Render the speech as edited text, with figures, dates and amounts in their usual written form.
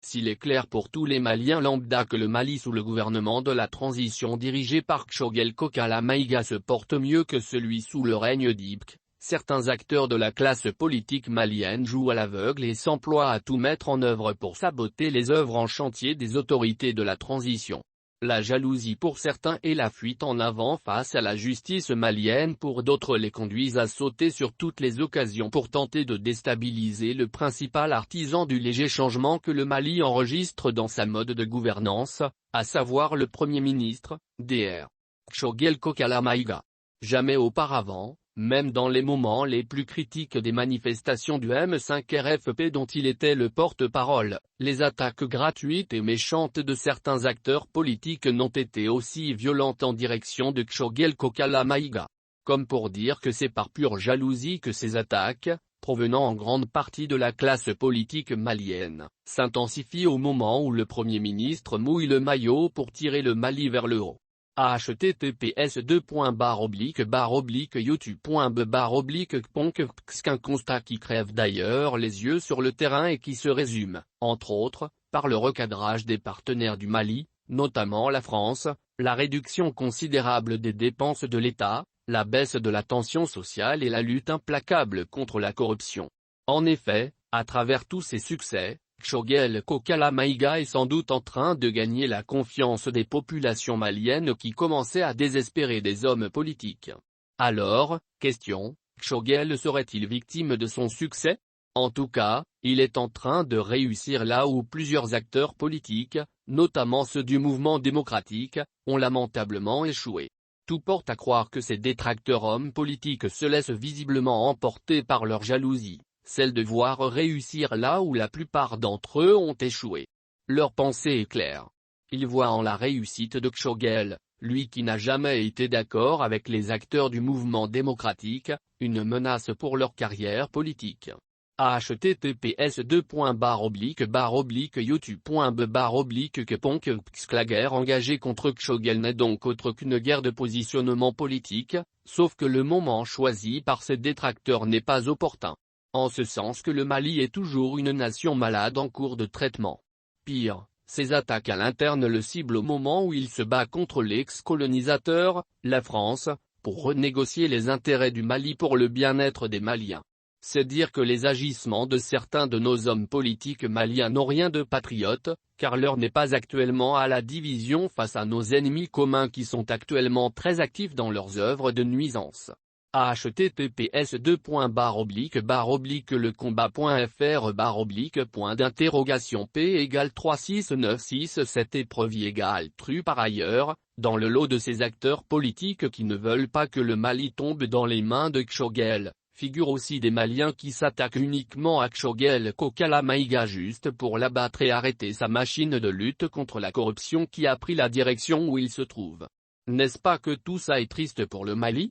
S'il est clair pour tous les Maliens lambda que le Mali sous le gouvernement de la transition dirigé par Choguel Kokala Maïga se porte mieux que celui sous le règne d'Ibk, certains acteurs de la classe politique malienne jouent à l'aveugle et s'emploient à tout mettre en œuvre pour saboter les œuvres en chantier des autorités de la transition. La jalousie pour certains et la fuite en avant face à la justice malienne pour d'autres les conduisent à sauter sur toutes les occasions pour tenter de déstabiliser le principal artisan du léger changement que le Mali enregistre dans sa mode de gouvernance, à savoir le Premier ministre, Dr. Choguel Kokala Maïga. Jamais auparavant, même dans les moments les plus critiques des manifestations du M5 RFP dont il était le porte-parole, les attaques gratuites et méchantes de certains acteurs politiques n'ont été aussi violentes en direction de Choguel Kokala Maïga. Comme pour dire que c'est par pure jalousie que ces attaques, provenant en grande partie de la classe politique malienne, s'intensifient au moment où le Premier ministre mouille le maillot pour tirer le Mali vers le haut. https://youtube.b/kponk un constat qui crève d'ailleurs les yeux sur le terrain et qui se résume, entre autres, par le recadrage des partenaires du Mali, notamment la France, la réduction considérable des dépenses de l'État, la baisse de la tension sociale et la lutte implacable contre la corruption. En effet, à travers tous ces succès, Choguel Kokala Maïga est sans doute en train de gagner la confiance des populations maliennes qui commençaient à désespérer des hommes politiques. Alors, question, Choguel serait-il victime de son succès? En tout cas, il est en train de réussir là où plusieurs acteurs politiques, notamment ceux du mouvement démocratique, ont lamentablement échoué. Tout porte à croire que ces détracteurs hommes politiques se laissent visiblement emporter par leur jalousie, celle de voir réussir là où la plupart d'entre eux ont échoué. Leur pensée est claire. Ils voient en la réussite de Choguel, lui qui n'a jamais été d'accord avec les acteurs du mouvement démocratique, une menace pour leur carrière politique. https://youtube.b/kponk La guerre engagée contre Choguel n'est donc autre qu'une guerre de positionnement politique, sauf que le moment choisi par ses détracteurs n'est pas opportun. En ce sens que le Mali est toujours une nation malade en cours de traitement. Pire, ces attaques à l'interne le ciblent au moment où il se bat contre l'ex-colonisateur, la France, pour renégocier les intérêts du Mali pour le bien-être des Maliens. C'est dire que les agissements de certains de nos hommes politiques maliens n'ont rien de patriote, car l'heure n'est pas actuellement à la division face à nos ennemis communs qui sont actuellement très actifs dans leurs œuvres de nuisance. https://lecombat.fr/P = 3696 Tru par ailleurs, dans le lot de ces acteurs politiques qui ne veulent pas que le Mali tombe dans les mains de Choguel, figurent aussi des Maliens qui s'attaquent uniquement à Choguel Kokala Maïga juste pour l'abattre et arrêter sa machine de lutte contre la corruption qui a pris la direction où il se trouve. N'est-ce pas que tout ça est triste pour le Mali?